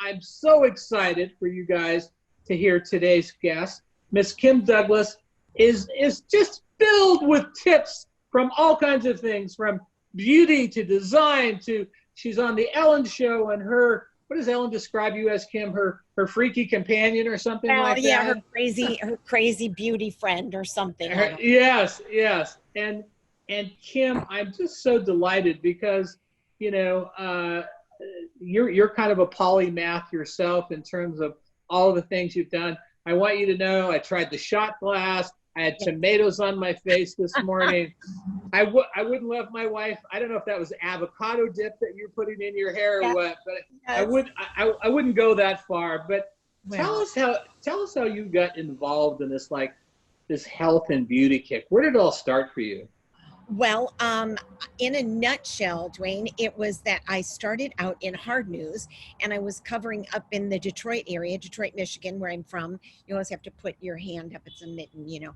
I'm so excited for you guys to hear today's guest. Miss Kym Douglas is just filled with tips from all kinds of things, from beauty to design to, she's on the Ellen show, and her, what does Ellen describe you as, Kym? Her freaky companion or something like yeah, that? her crazy beauty friend or something. Yes. And Kym, I'm just so delighted because, you know, you're kind of a polymath yourself in terms of all of the things you've done. I want you to know I tried the shot glass. I had tomatoes on my face this morning. I wouldn't let my wife, I don't know if that was avocado dip that you're putting in your hair or what, but I wouldn't go that far. But tell us how you got involved in this health and beauty kick. Where did it all start for you? Well, in a nutshell, Dwayne, it was that I started out in hard news, and I was covering up in the Detroit area, Detroit, Michigan, where I'm from. You always have to put your hand up. It's a mitten, you know.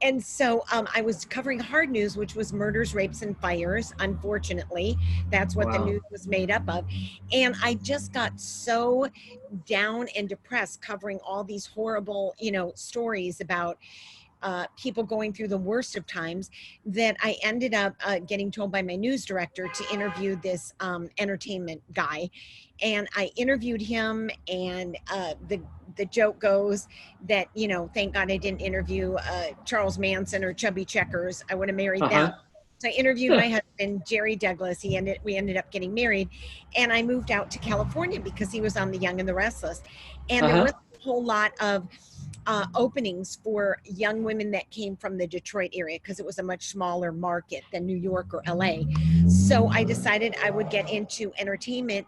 And so I was covering hard news, which was murders, rapes, and fires. Unfortunately, that's what the news was made up of. And I just got so down and depressed covering all these horrible, stories about people going through the worst of times, that I ended up getting told by my news director to interview this entertainment guy. And I interviewed him, and the joke goes that, thank God I didn't interview Charles Manson or Chubby Checkers. I would have married them. So I interviewed my husband, Jerry Douglas. We ended up getting married, and I moved out to California because he was on The Young and the Restless. And there was a whole lot of openings for young women that came from the Detroit area, because it was a much smaller market than New York or LA. So I decided I would get into entertainment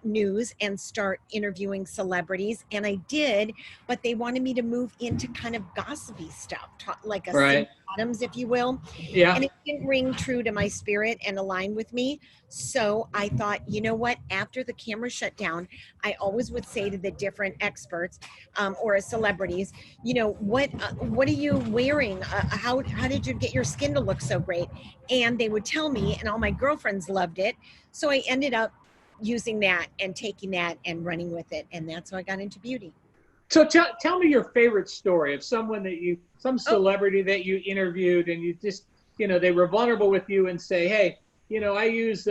news and start interviewing celebrities, and I did, but they wanted me to move into kind of gossipy stuff, like a Cindy Adams, if you will. And it didn't ring true to my spirit and align with me. So I thought, you know what, after the camera shut down, I always would say to the different experts or celebrities, what are you wearing? How did you get your skin to look so great? And they would tell me, and all my girlfriends loved it. So I ended up using that and taking that and running with it. And that's how I got into beauty. So tell me your favorite story of someone some celebrity that you interviewed, and you just, they were vulnerable with you and say, hey, I use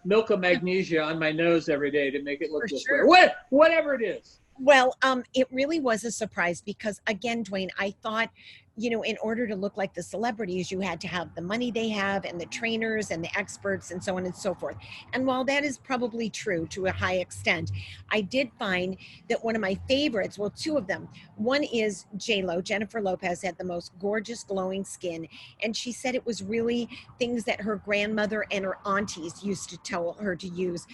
milk of magnesia on my nose every day to make it look this way. Whatever it is. Well, it really was a surprise because, again, Dwayne, I thought, in order to look like the celebrities, you had to have the money they have and the trainers and the experts and so on and so forth. And while that is probably true to a high extent, I did find that one of my favorites, well, two of them, one is J-Lo. Jennifer Lopez had the most gorgeous glowing skin. And she said it was really things that her grandmother and her aunties used to tell her to use,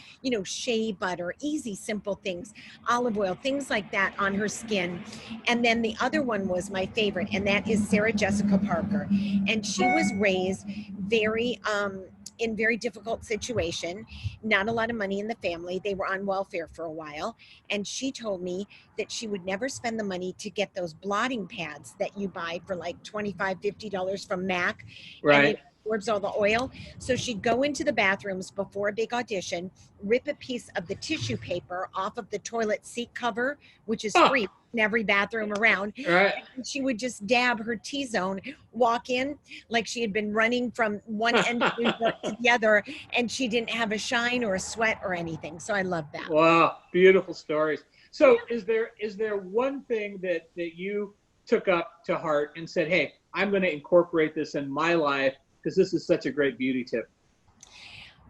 shea butter, easy, simple things, olive oil, things like that on her skin. And then the other one was my favorite, and that is Sarah Jessica Parker. And she was raised in very difficult situation, not a lot of money in the family. They were on welfare for a while. And she told me that she would never spend the money to get those blotting pads that you buy for like $25, $50 from MAC. Right. And it absorbs all the oil. So she'd go into the bathrooms before a big audition, rip a piece of the tissue paper off of the toilet seat cover, which is free in every bathroom around. Right. And she would just dab her T-zone, walk in like she had been running from one end to the other, and she didn't have a shine or a sweat or anything. So I love that. Wow, beautiful stories. So is there one thing that you took up to heart and said, hey, I'm going to incorporate this in my life because this is such a great beauty tip?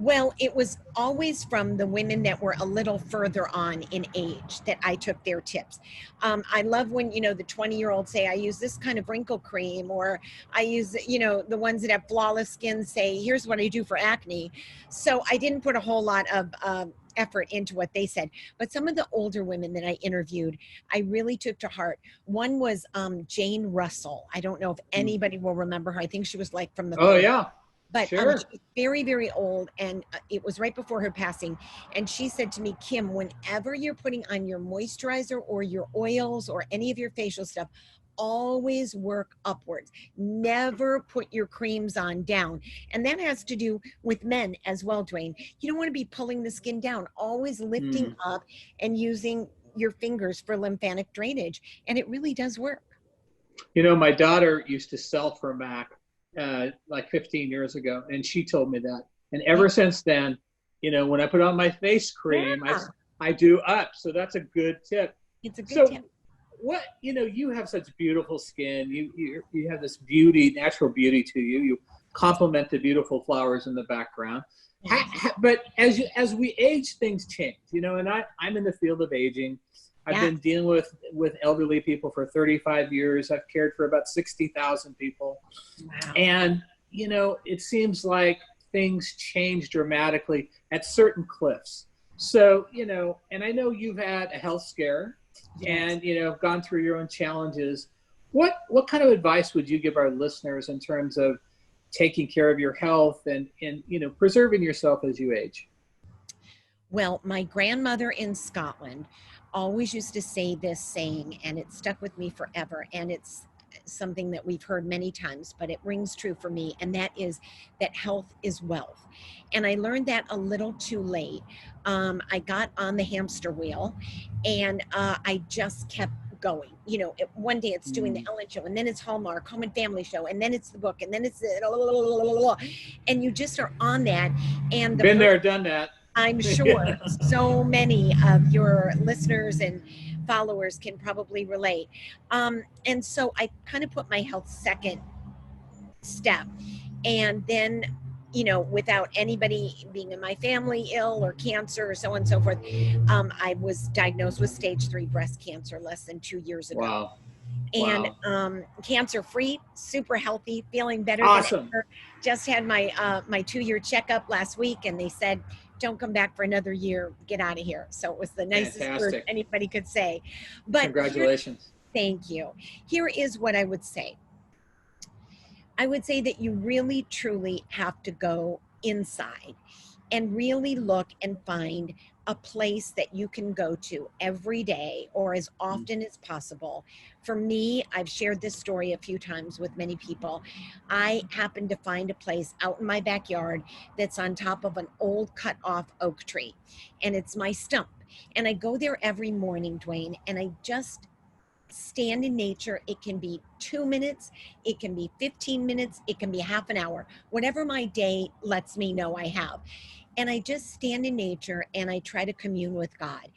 Well, it was always from the women that were a little further on in age that I took their tips. I love when, the 20-year-olds say, I use this kind of wrinkle cream, or I use, the ones that have flawless skin say, here's what I do for acne. So I didn't put a whole lot of effort into what they said. But some of the older women that I interviewed, I really took to heart. One was Jane Russell. I don't know if anybody will remember her. I think she was like from the 30s. Yeah. But sure. She was very, very old, and it was right before her passing. And she said to me, Kym, whenever you're putting on your moisturizer or your oils or any of your facial stuff, always work upwards. Never put your creams on down. And that has to do with men as well, Dwayne. You don't want to be pulling the skin down, always lifting up and using your fingers for lymphatic drainage. And it really does work. You know, my daughter used to sell for Mac like 15 years ago, and she told me that. And ever since then, you know, when I put on my face cream, I do up. So that's a good tip. It's a good tip. What, you know, you have such beautiful skin. You have this beauty, natural beauty to you. You complement the beautiful flowers in the background. But as we age, things change, you know, and I'm in the field of aging. I've been dealing with elderly people for 35 years. I've cared for about 60,000 people. Wow. And, you know, it seems like things change dramatically at certain cliffs. So, you know, and I know you've had a health scare and, you know, gone through your own challenges. What kind of advice would you give our listeners in terms of taking care of your health and you know, preserving yourself as you age? Well, my grandmother in Scotland always used to say this saying, and it stuck with me forever. And it's something that we've heard many times, but it rings true for me. And that is that health is wealth. And I learned that a little too late. I got on the hamster wheel and I just kept going. You know, one day it's doing the Ellen show, and then it's Hallmark, Home and Family show, and then it's the book, and then it's and you just are on that. And been there, done that. I'm sure so many of your listeners and followers can probably relate. And so I kind of put my health second step. And then, you know, without anybody being in my family ill or cancer or so on and so forth, I was diagnosed with stage 3 breast cancer less than 2 years ago. Wow. And cancer free, super healthy, feeling better awesome. than ever. Just had my 2-year checkup last week, and they said, don't come back for another year, get out of here. So it was the nicest word anybody could say. But congratulations. Thank you. Here is what I would say. I would say that you really, truly have to go inside and really look and find a place that you can go to every day or as often as possible. For me, I've shared this story a few times with many people. I happened to find a place out in my backyard that's on top of an old cut off oak tree, and it's my stump. And I go there every morning, Dwayne, and I just stand in nature. It can be 2 minutes, it can be 15 minutes, it can be half an hour, whatever my day lets me know I have. And I just stand in nature and I try to commune with God.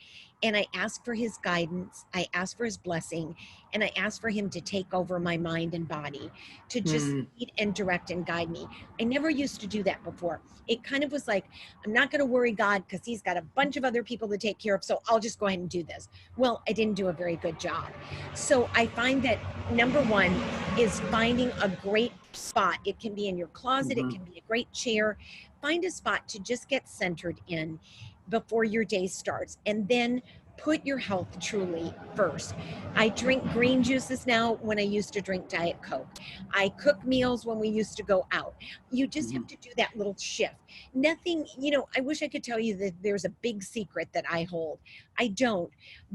And I ask for his guidance, I ask for his blessing, and I ask for him to take over my mind and body, to just lead and direct and guide me. I never used to do that before. It kind of was like, I'm not going to worry God because he's got a bunch of other people to take care of, so I'll just go ahead and do this. Well, I didn't do a very good job. So I find that number one is finding a great spot. It can be in your closet, it can be a great chair. Find a spot to just get centered in before your day starts, and then put your health truly first. I drink green juices now when I used to drink Diet Coke. I cook meals when we used to go out. You just have to do that little shift. Nothing, you know, I wish I could tell you that there's a big secret that I hold. I don't,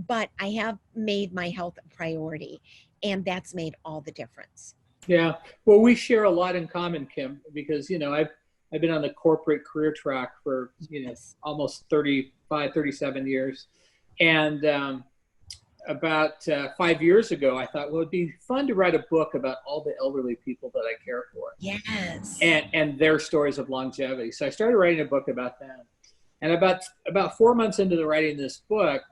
but I have made my health a priority, and that's made all the difference. Yeah. Well, we share a lot in common, Kym, because, you know, I've been on the corporate career track for, you know, almost 35, 37 years. And about 5 years ago, I thought, well, it'd be fun to write a book about all the elderly people that I care for. Yes. And their stories of longevity. So I started writing a book about them. And about 4 months into the writing of this book,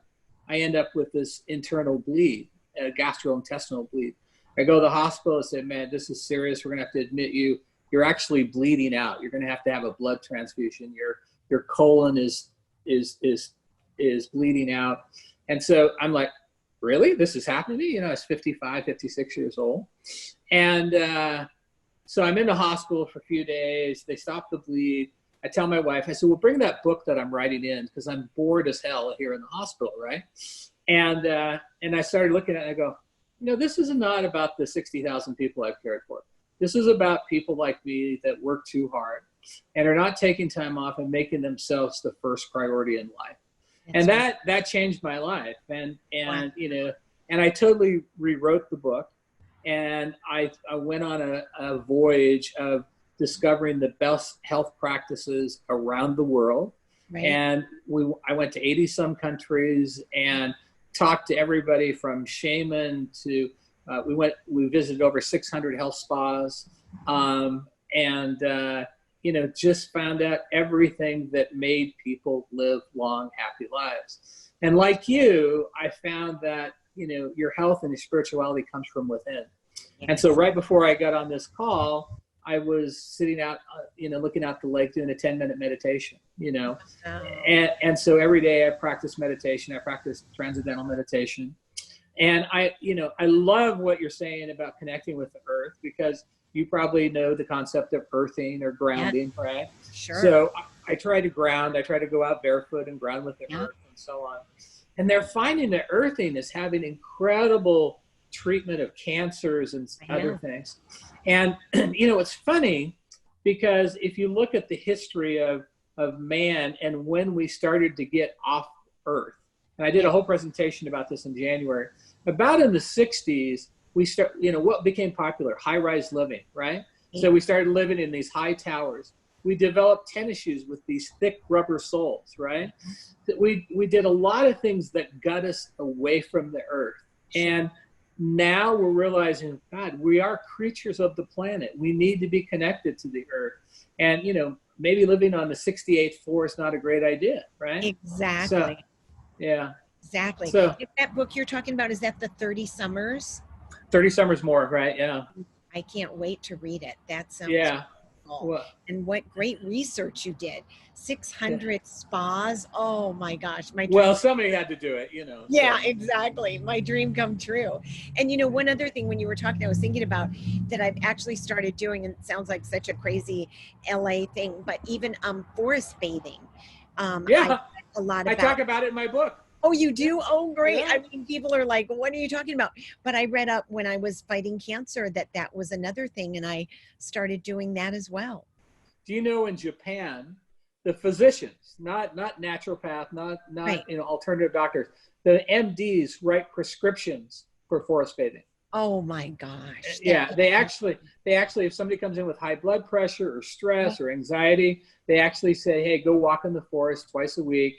I end up with this internal bleed, a gastrointestinal bleed. I go to the hospital and say, man, this is serious. We're going to have to admit you. You're actually bleeding out. You're going to have a blood transfusion. Your colon is bleeding out. And so I'm like, really? This is happening to me? You know, I was 55, 56 years old. And so I'm in the hospital for a few days. They stop the bleed. I tell my wife, I said, well, bring that book that I'm writing in because I'm bored as hell here in the hospital, right? And I started looking at it and I go, you know, this is not about the 60,000 people I've cared for. This is about people like me that work too hard and are not taking time off and making themselves the first priority in life. And that changed my life. And wow. You know, and I totally rewrote the book. and I went on a voyage of discovering the best health practices around the world. Right. And I went to 80 some countries and talked to everybody from shaman to, we visited over 600 health spas, just found out everything that made people live long, happy lives. And like you, I found that, your health and your spirituality comes from within. Yes. And so right before I got on this call, I was sitting out, looking out the lake doing a 10-minute meditation, Oh. And so every day I practice meditation. I practice transcendental meditation. And I love what you're saying about connecting with the earth, because you probably know the concept of earthing or grounding, yeah. Right? Sure. So I try to ground. I try to go out barefoot and ground with the earth and so on. And they're finding that earthing is having incredible treatment of cancers and other things. And, it's funny because if you look at the history of man and when we started to get off Earth, and I did a whole presentation about this in January, about in the 60s, we what became popular? High-rise living, right? Yeah. So we started living in these high towers. We developed tennis shoes with these thick rubber soles, right? We did a lot of things that got us away from the earth. And now we're realizing, God, we are creatures of the planet. We need to be connected to the earth. And, maybe living on the 68th floor is not a great idea, right? Exactly. So, yeah. Exactly. So, if that book you're talking about, is that the 30 Summers? 30 Summers More, right? Yeah. I can't wait to read it. That sounds wonderful. Well, and what great research you did. 600 spas. Oh my gosh. Well, somebody had to do it, Yeah, so. Exactly. My dream come true. And one other thing when you were talking, I was thinking about that I've actually started doing, and it sounds like such a crazy LA thing, but even forest bathing. Yeah. I talk about it in my book. Oh, you do? Oh, great. Yeah. I mean, people are like, what are you talking about? But I read up when I was fighting cancer that was another thing, and I started doing that as well. Do you know in Japan, the physicians, not naturopath, not right. Alternative doctors, the MDs write prescriptions for forest bathing. Oh my gosh. Yeah, they actually, if somebody comes in with high blood pressure or stress or anxiety, they actually say, hey, go walk in the forest twice a week.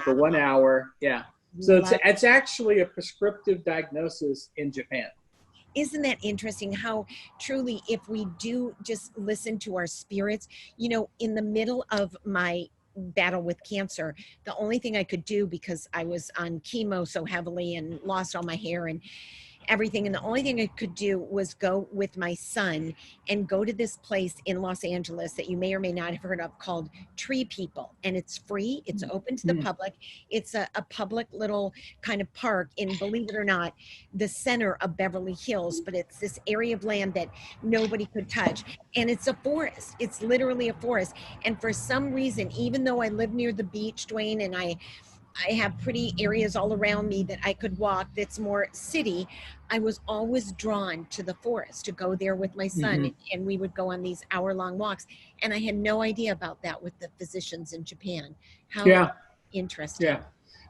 For 1 hour. Yeah. So it's actually a prescriptive diagnosis in Japan. Isn't that interesting how truly, if we do just listen to our spirits, in the middle of my battle with cancer, the only thing I could do, because I was on chemo so heavily and lost all my hair and everything, and the only thing I could do was go with my son and go to this place in Los Angeles that you may or may not have heard of called Tree People, and it's free. It's open to the public. It's a public little kind of park in, believe it or not, the center of Beverly Hills, but it's this area of land that nobody could touch, and it's a forest. It's literally a forest. And for some reason, even though I live near the beach, Dwayne, and I have pretty areas all around me that I could walk that's more city, I was always drawn to the forest to go there with my son, and we would go on these hour-long walks. And I had no idea about that with the physicians in Japan. How interesting. Yeah.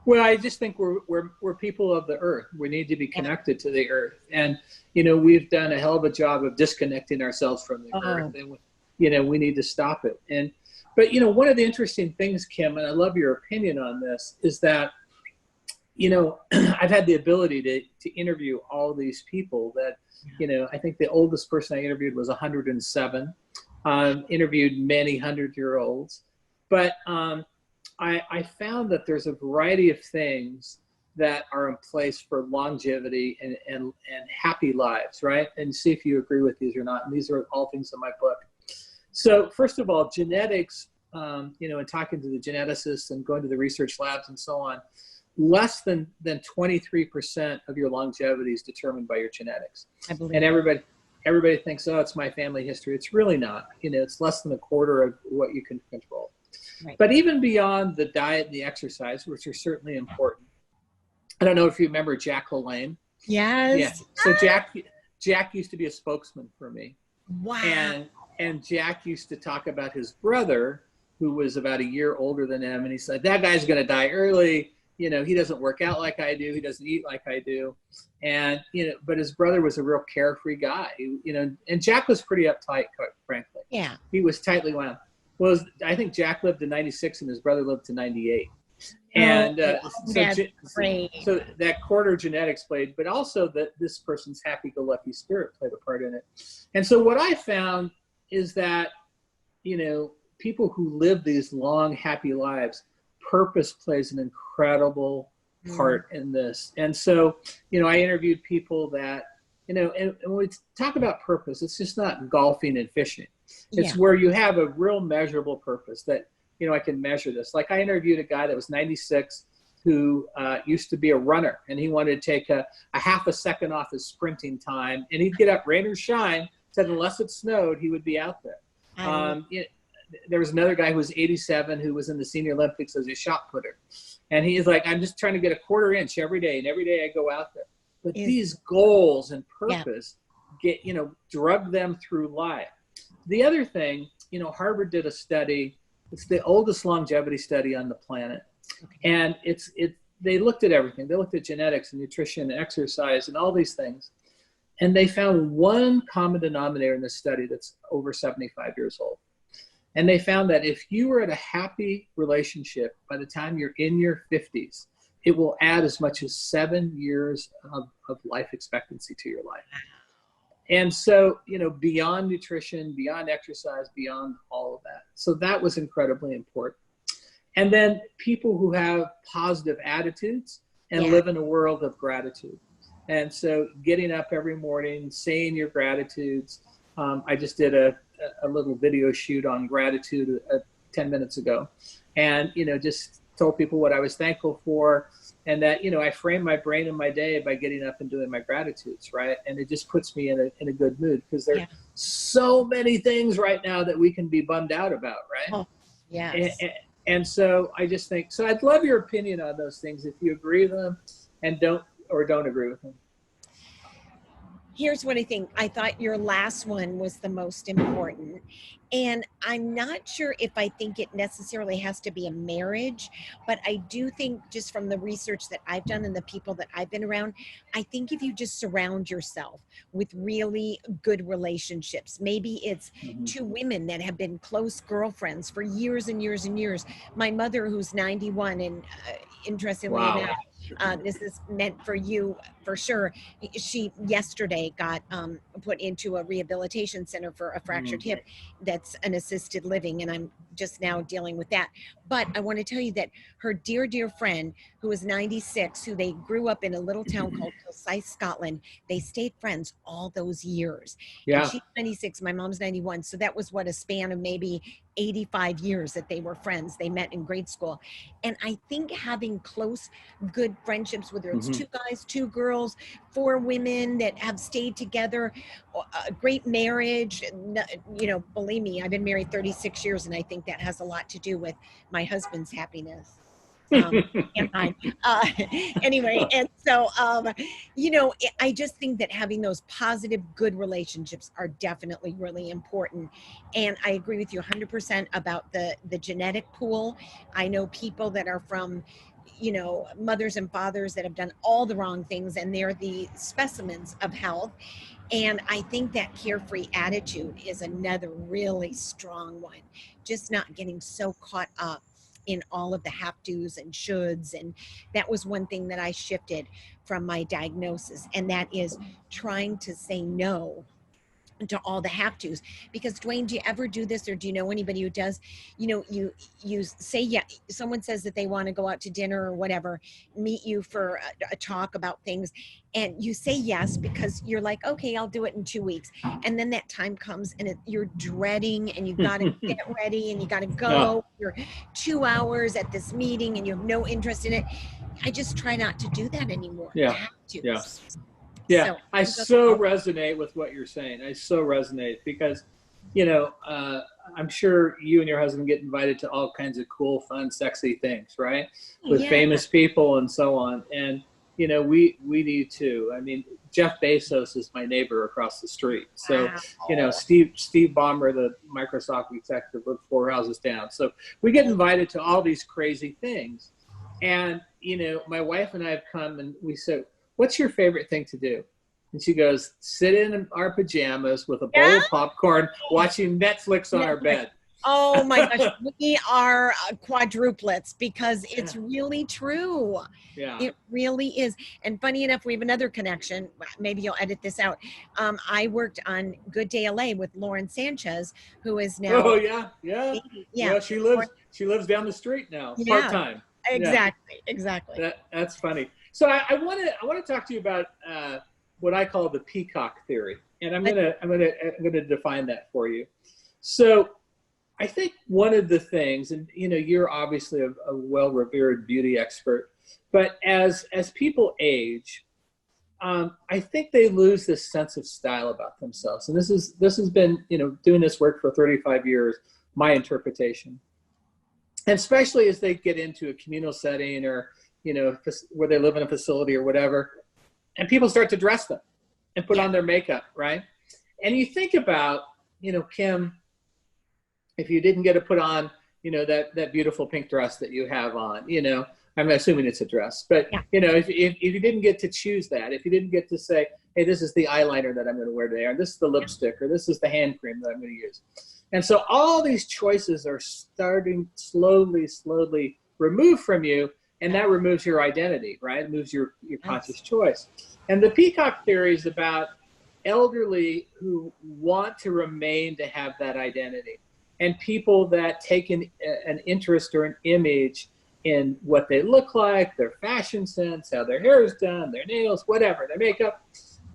Well, I just think we're people of the earth. We need to be connected to the earth. And, we've done a hell of a job of disconnecting ourselves from the earth. And, we need to stop it. But, one of the interesting things, Kym, and I love your opinion on this, is that, I've had the ability to interview all these people that, I think the oldest person I interviewed was 107, interviewed many 100-year-olds. But I found that there's a variety of things that are in place for longevity and happy lives, right? And see if you agree with these or not. And these are all things in my book. So first of all, genetics, and talking to the geneticists and going to the research labs and so on, less than 23% of your longevity is determined by your genetics. I believe and everybody thinks, oh, it's my family history. It's really not. It's less than a quarter of what you can control. Right. But even beyond the diet and the exercise, which are certainly important, I don't know if you remember Jack LaLanne. Yes. Yeah. So Jack used to be a spokesman for me. Wow. And Jack used to talk about his brother, who was about a year older than him. And he said, that guy's going to die early. you know, he doesn't work out like I do. He doesn't eat like I do. And, you know, but his brother was a real carefree guy, you know, and Jack was pretty uptight, quite frankly. Yeah. He was tightly wound. Well, I think Jack lived to 96 and his brother lived to 98. And so that quarter genetics played, but also that this person's happy-go-lucky spirit played a part in it. And so what I found is that, you know, people who live these long, happy lives, purpose plays an incredible part in this. And so, you know, I interviewed people that, you know, and when we talk about purpose, it's just not golfing and fishing. It's where you have a real measurable purpose that, you know, I can measure this. Like I interviewed a guy that was 96 who used to be a runner, and he wanted to take a half a second off his sprinting time, and he'd get up rain or shine, said unless it snowed, he would be out there. There was another guy who was 87 who was in the Senior Olympics as a shot putter. And he is like, I'm just trying to get a quarter inch every day, and every day I go out there. But these goals and purpose get, you know, drug them through life. The other thing, you know, Harvard did a study. It's the oldest longevity study on the planet. And they looked at everything. They looked at genetics and nutrition and exercise and all these things. And they found one common denominator in this study that's over 75 years old. And they found that if you were in a happy relationship by the time you're in your 50s, it will add as much as 7 years of life expectancy to your life. And so, you know, beyond nutrition, beyond exercise, beyond all of that. So that was incredibly important. And then people who have positive attitudes and live in a world of gratitude. And so getting up every morning, saying your gratitudes. I just did a little video shoot on gratitude 10 minutes ago, and, you know, just told people what I was thankful for, and that, you know, I frame my brain and my day by getting up and doing my gratitudes, right? And it just puts me in a good mood, because there's so many things right now that we can be bummed out about, right? Oh, yes. And so I just think, so I'd love your opinion on those things, if you agree with them and don't agree with them. Here's what I think. I thought your last one was the most important. And I'm not sure if I think it necessarily has to be a marriage, but I do think, just from the research that I've done and the people that I've been around, I think if you just surround yourself with really good relationships, maybe it's two women that have been close girlfriends for years and years and years. My mother, who's 91, and interestingly enough, this is meant for you for sure. She yesterday got put into a rehabilitation center for a fractured hip. That's an assisted living, and I'm just now dealing with that. But I want to tell you that her dear friend, who is 96, who they grew up in a little town called Kilsyth, Scotland, they stayed friends all those years. Yeah. And she's 96, my mom's 91. So that was a span of maybe 85 years that they were friends. They met in grade school. And I think having close, good friendships, whether it's two guys, two girls, 4 women that have stayed together, a great marriage, you know, believe me, I've been married 36 years, and I think that has a lot to do with my husband's happiness. And mine. Anyway, and so, you know, I just think that having those positive, good relationships are definitely really important. And I agree with you 100% about the genetic pool. I know people that are from, you know, mothers and fathers that have done all the wrong things, and they're the specimens of health. And I think that carefree attitude is another really strong one. Just not getting so caught up in all of the have-tos and shoulds. And that was one thing that I shifted from my diagnosis. And that is trying to say no to all the have-tos. Because Dwayne, do you ever do this, or do you know anybody who does? You know, you say, yeah, someone says that they want to go out to dinner or whatever, meet you for a talk about things, and you say yes because you're like, okay, I'll do it in 2 weeks. And then that time comes, and you're dreading, and you got to get ready, and you got to go. You're 2 hours at this meeting, and you have no interest in it. I just try not to do that anymore. Yeah, so, I so resonate with what you're saying. I so resonate because, you know, I'm sure you and your husband get invited to all kinds of cool, fun, sexy things, right? With famous people and so on. And, you know, we do too. I mean, Jeff Bezos is my neighbor across the street. So, you know, Steve Ballmer, the Microsoft executive, lived 4 houses down. So we get invited to all these crazy things. And, my wife and I have come and we said, what's your favorite thing to do? And she goes, sit in our pajamas with a bowl of popcorn, watching Netflix on our bed. Oh my gosh, we are quadruplets because it's really true. Yeah. It really is. And funny enough, we have another connection. Maybe you'll edit this out. I worked on Good Day LA with Lauren Sanchez, who is now. Oh yeah. She lives down the street now, part time. Exactly. That's funny. So I want to talk to you about what I call the Peacock Theory, and I'm gonna define that for you. So I think one of the things, and you're obviously a well-revered beauty expert, but as people age, I think they lose this sense of style about themselves. And this has been, doing this work for 35 years, my interpretation. And especially as they get into a communal setting or, where they live in a facility or whatever, and people start to dress them and put on their makeup, right? And you think about, Kym, if you didn't get to put on, that beautiful pink dress that you have on, I'm assuming it's a dress, but if you didn't get to choose that, if you didn't get to say, hey, this is the eyeliner that I'm going to wear today, or this is the lipstick, or this is the hand cream that I'm going to use. And so all these choices are starting slowly remove from you, and that removes your identity, right? It moves your conscious choice. And the Peacock Theory is about elderly who want to remain to have that identity, and people that take an interest or an image in what they look like, their fashion sense, how their hair is done, their nails, whatever, their makeup,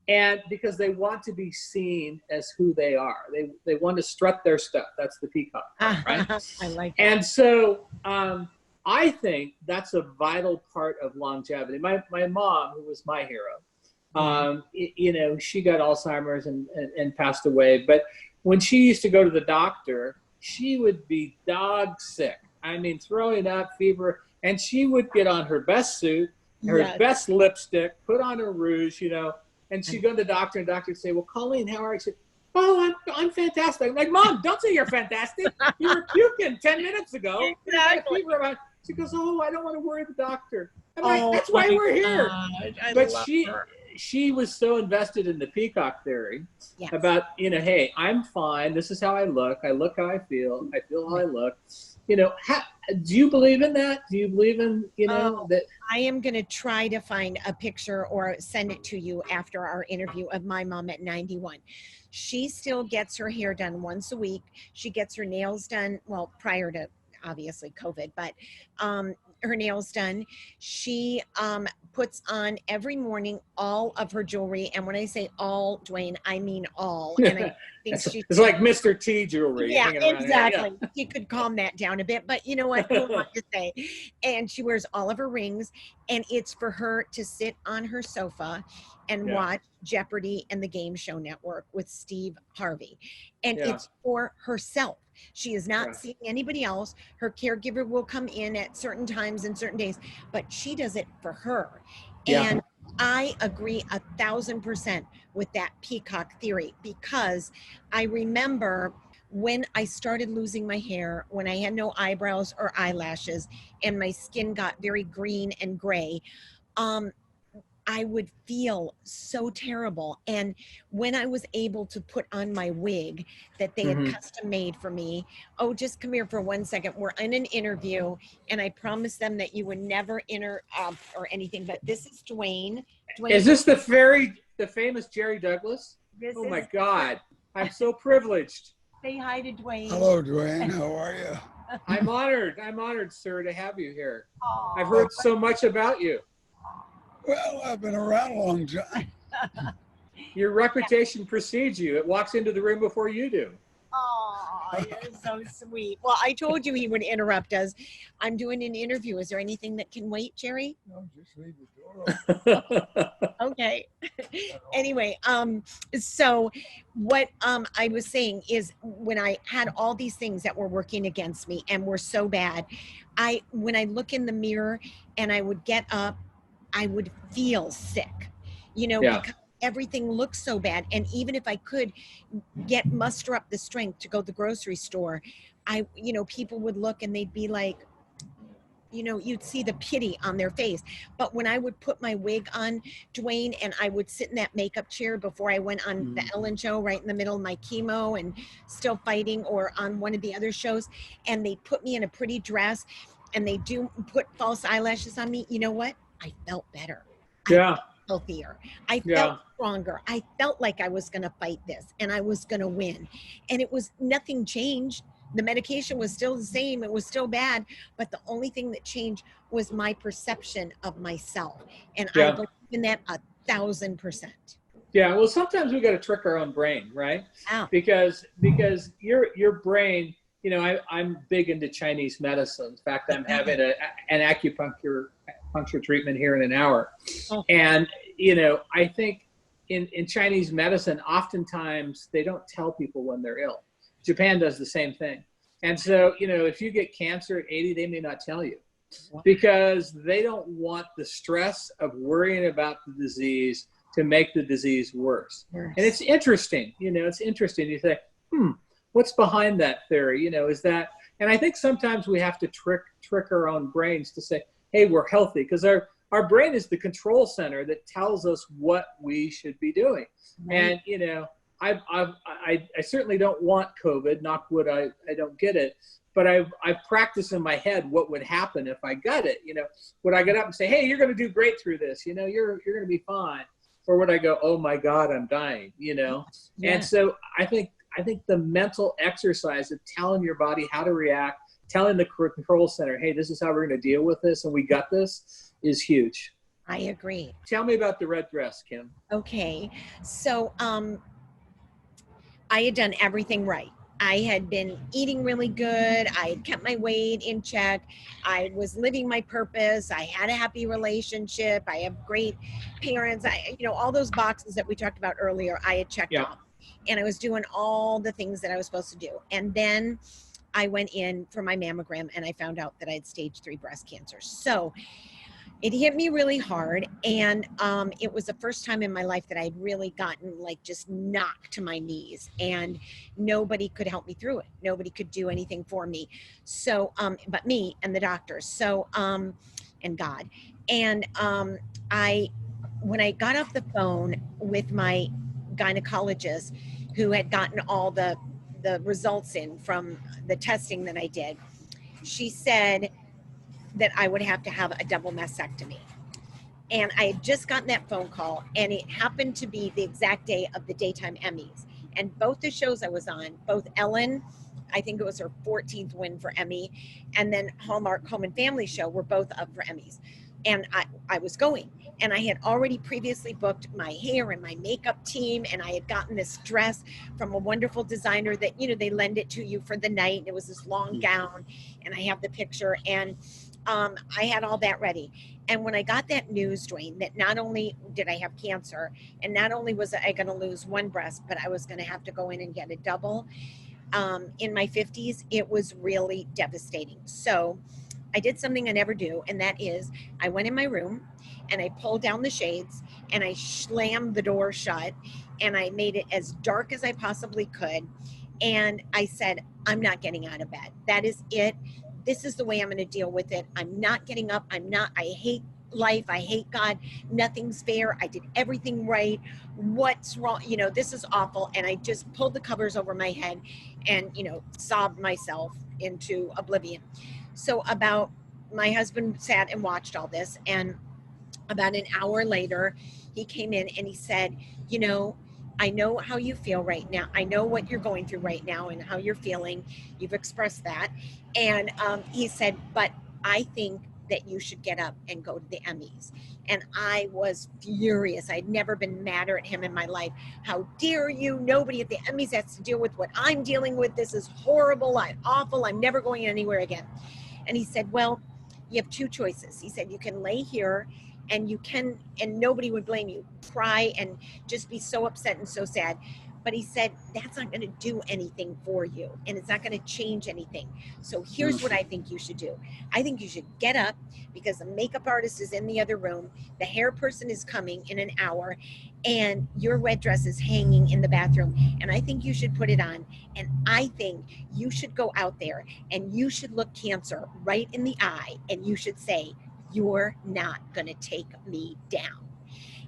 and because they want to be seen as who they are. They want to strut their stuff. That's the peacock, right? I like that. And so I think that's a vital part of longevity. My mom, who was my hero, she got Alzheimer's and passed away. But when she used to go to the doctor, she would be dog sick. I mean, throwing up, fever, and she would get on her best suit, her best lipstick, put on her rouge, and she'd go to the doctor, and the doctor would say, well, Colleen, how are you? She'd say, oh, I'm fantastic. I'm like, Mom, don't say you're fantastic. You were puking 10 minutes ago. Exactly. She goes, oh, I don't want to worry the doctor. I'm like, that's why we're here. But she was so invested in the Peacock Theory about, hey, I'm fine. This is how I look. I look how I feel. I feel how I look. Do you believe in that? Do you believe in, that? I am going to try to find a picture or send it to you after our interview of my mom at 91. She still gets her hair done once a week. She gets her nails done, well, prior to obviously COVID, but her nails done. She puts on every morning all of her jewelry. And when I say all, Dwayne, I mean all. And I think it's like Mr. T jewelry. Yeah, exactly. You could calm that down a bit, but you know what? Who am I to say? And she wears all of her rings, and it's for her to sit on her sofa and watch Jeopardy and the Game Show Network with Steve Harvey. And it's for herself. She is not seeing anybody else. Her caregiver will come in at certain times and certain days, but she does it for her. And I agree 1,000% with that Peacock Theory, because I remember when I started losing my hair, when I had no eyebrows or eyelashes and my skin got very green and gray, I would feel so terrible. And when I was able to put on my wig that they had custom made for me, oh, just come here for 1 second. We're in an interview, and I promised them that you would never interrupt or anything, but this is Dwayne. Is this the famous Jerry Douglas? Oh my God. I'm so privileged. Say hi to Dwayne. Hello, Dwayne. How are you? I'm honored, sir, to have you here. Aww. I've heard so much about you. Well, I've been around a long time. Your reputation precedes you. It walks into the room before you do. Oh, you're so sweet. Well, I told you he would interrupt us. I'm doing an interview. Is there anything that can wait, Jerry? No, just leave the door open. Okay. Anyway, so what I was saying is, when I had all these things that were working against me and were so bad, when I look in the mirror and I would get up, I would feel sick, because everything looks so bad. And even if I could muster up the strength to go to the grocery store, people would look and they'd be like, you'd see the pity on their face. But when I would put my wig on, Dwayne, and I would sit in that makeup chair before I went on the Ellen show, right in the middle of my chemo and still fighting, or on one of the other shows, and they put me in a pretty dress and they do put false eyelashes on me, you know what? I felt better. Yeah. Healthier. I Yeah. felt stronger. I felt like I was going to fight this and I was going to win. And it was, nothing changed. The medication was still the same. It was still bad. But the only thing that changed was my perception of myself. And I believe in that 1,000%. Yeah. Well, sometimes we got to trick our own brain, right? Wow. Because your brain, I'm big into Chinese medicine. In fact, I'm having an acupuncture treatment here in an hour. Oh. And, I think in Chinese medicine, oftentimes they don't tell people when they're ill. Japan does the same thing. And so, if you get cancer at 80, they may not tell you because they don't want the stress of worrying about the disease to make the disease worse. And it's interesting, it's interesting. You say, what's behind that theory? Is that, and I think sometimes we have to trick our own brains to say, hey, we're healthy, because our brain is the control center that tells us what we should be doing. Right. And, I certainly don't want COVID, knock wood, I don't get it, but I've practiced in my head what would happen if I got it. Would I get up and say, hey, you're going to do great through this, you're going to be fine? Or would I go, oh my God, I'm dying, Yeah. And so I think the mental exercise of telling your body how to react, telling the control center, hey, this is how we're going to deal with this, and we got this, is huge. I agree. Tell me about the red dress, Kym. Okay. So, I had done everything right. I had been eating really good. I had kept my weight in check. I was living my purpose. I had a happy relationship. I have great parents. All those boxes that we talked about earlier, I had checked off. And I was doing all the things that I was supposed to do. And then I went in for my mammogram and I found out that I had stage 3 breast cancer. So it hit me really hard. And it was the first time in my life that I had really gotten just knocked to my knees, and nobody could help me through it. Nobody could do anything for me. So, but me and the doctors. So, and God. And when I got off the phone with my gynecologist, who had gotten all the results in from the testing that I did, she said that I would have to have a double mastectomy. And I had just gotten that phone call, and it happened to be the exact day of the daytime Emmys. And both the shows I was on, both Ellen, I think it was her 14th win for Emmy, and then Hallmark Home and Family Show were both up for Emmys. And I was going, and I had already previously booked my hair and my makeup team, and I had gotten this dress from a wonderful designer that, they lend it to you for the night. And it was this long gown, and I have the picture, and I had all that ready. And when I got that news, Dwayne, that not only did I have cancer, and not only was I going to lose one breast, but I was going to have to go in and get a double in my 50s, it was really devastating. So I did something I never do, and that is I went in my room and I pulled down the shades and I slammed the door shut, and I made it as dark as I possibly could. And I said, I'm not getting out of bed. That is it. This is the way I'm going to deal with it. I'm not getting up. I hate life. I hate God. Nothing's fair. I did everything right. What's wrong? This is awful. And I just pulled the covers over my head and, sobbed myself into oblivion. So my husband sat and watched all this. And about an hour later, he came in and he said, I know how you feel right now. I know what you're going through right now and how you're feeling. You've expressed that. And he said, but I think that you should get up and go to the Emmys. And I was furious. I'd never been madder at him in my life. How dare you? Nobody at the Emmys has to deal with what I'm dealing with. This is horrible. I'm awful. I'm never going anywhere again. And he said, well, you have two choices. He said, you can lay here and you can, and nobody would blame you, cry and just be so upset and so sad. But he said, that's not going to do anything for you, and it's not going to change anything. So here's what I think you should do. I think you should get up, because the makeup artist is in the other room, the hair person is coming in an hour, and your red dress is hanging in the bathroom. And I think you should put it on. And I think you should go out there and you should look Cancer right in the eye, and you should say, you're not going to take me down.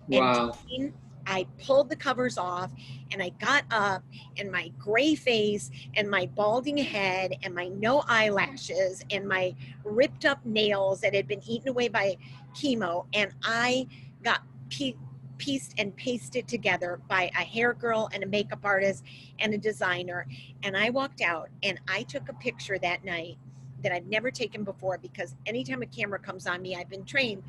Wow. And I pulled the covers off, and I got up, and my gray face and my balding head and my no eyelashes and my ripped up nails that had been eaten away by chemo, and I got pieced and pasted together by a hair girl and a makeup artist and a designer. And I walked out and I took a picture that night that I've never taken before, because anytime a camera comes on me, I've been trained,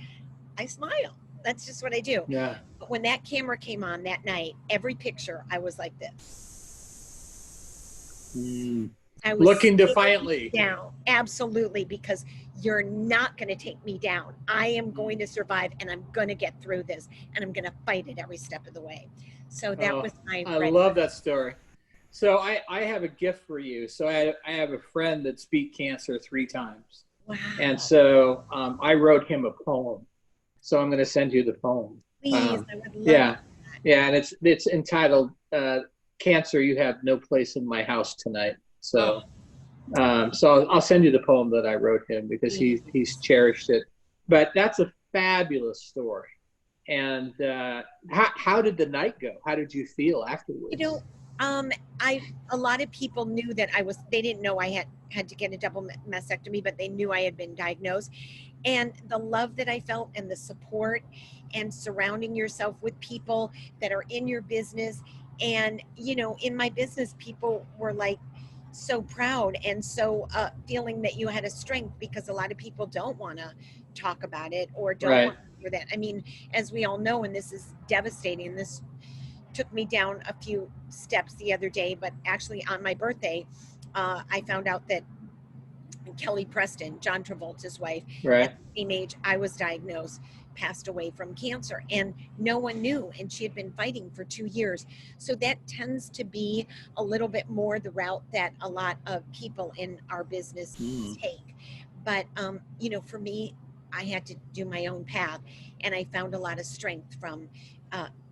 I smile. That's just what I do. Yeah. But when that camera came on that night, every picture I was like this. I was looking defiantly down. Absolutely, because you're not going to take me down. I am going to survive, and I'm going to get through this, and I'm going to fight it every step of the way. So that was my. I love that story. So I have a gift for you. So I have a friend that's beat cancer 3 times. Wow. And so I wrote him a poem. So I'm going to send you the poem. Please, I would love that. Yeah, and it's entitled "Cancer, You Have No Place in My House Tonight." So, so I'll send you the poem that I wrote him, because he's cherished it. But that's a fabulous story. And how did the night go? How did you feel afterwards? You know, a lot of people knew that they didn't know I had to get a double mastectomy, but they knew I had been diagnosed. And the love that I felt, and the support, and surrounding yourself with people that are in your business. And, you know, in my business, people were like so proud, and so feeling that you had a strength, because a lot of people don't want to talk about it, or don't want to hear that. I mean, as we all know, and this is devastating, this took me down a few steps the other day, but actually on my birthday, I found out that Kelly Preston, John Travolta's wife, at the same age I was diagnosed, passed away from cancer, and no one knew, and she had been fighting for 2 years. So that tends to be a little bit more the route that a lot of people in our business take. But you know, for me, I had to do my own path, and I found a lot of strength from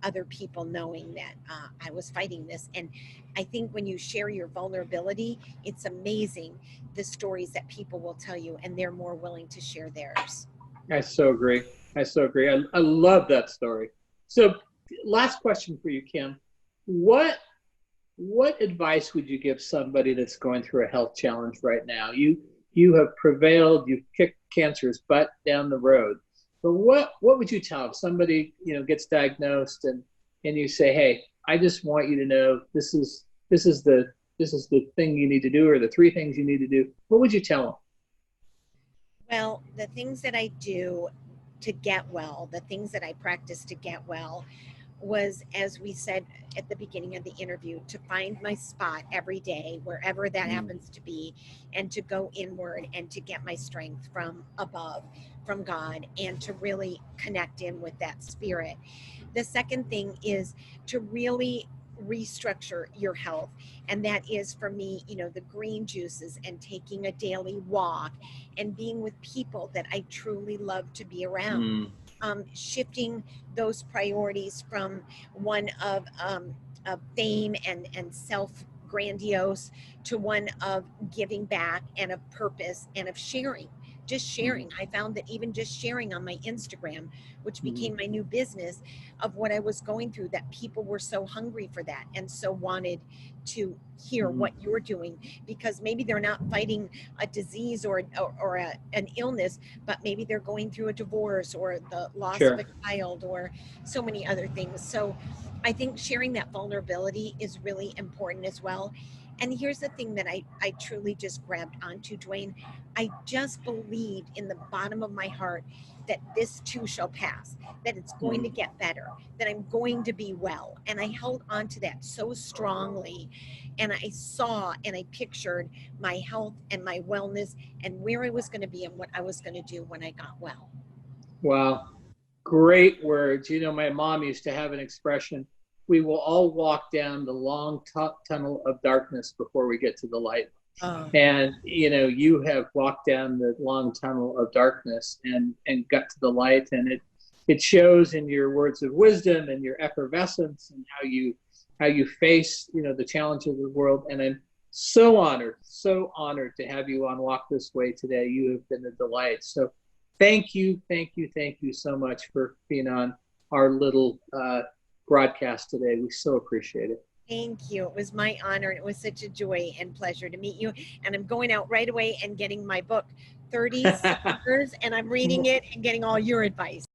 other people knowing that I was fighting this. And I think when you share your vulnerability, it's amazing the stories that people will tell you, and they're more willing to share theirs. I so agree. I love that story. So last question for you, Kym. What advice would you give somebody that's going through a health challenge right now? You have prevailed, you've kicked cancer's butt down the road. But what would you tell them? Somebody, you know, gets diagnosed, and you say, hey, I just want you to know this is the thing you need to do, or the 3 things you need to do. What would you tell them? Well, the things that I do to get well, the things that I practice to get well, was, as we said at the beginning of the interview, to find my spot every day, wherever that happens to be, and to go inward and to get my strength from above, from God, and to really connect in with that spirit. The second thing is to really restructure your health, and that is, for me, you know, the green juices, and taking a daily walk, and being with people that I truly love to be around. Shifting those priorities from one of fame and self grandiose to one of giving back, and of purpose, and of sharing. Just sharing. I found that even just sharing on my Instagram, which became my new business, of what I was going through, that people were so hungry for that, and so wanted to hear what you're doing, because maybe they're not fighting a disease or an illness, but maybe they're going through a divorce, or the loss of a child, or so many other things. So I think sharing that vulnerability is really important as well. And here's the thing that I truly just grabbed onto, Dwayne. I just believed in the bottom of my heart that this too shall pass, that it's going to get better, that I'm going to be well. And I held on to that so strongly. And I saw and I pictured my health and my wellness, and where I was going to be, and what I was going to do when I got well. Wow. Great words. You know, my mom used to have an expression, we will all walk down the long tunnel of darkness before we get to the light. Oh. And you have walked down the long tunnel of darkness and got to the light, and it shows in your words of wisdom and your effervescence and how you face the challenges of the world. And I'm so honored to have you on Walk This Way today. You have been a delight. So thank you so much for being on our little broadcast today. We so appreciate it. Thank you. It was my honor. It was such a joy and pleasure to meet you. And I'm going out right away and getting my book, 30 Suckers, and I'm reading it and getting all your advice.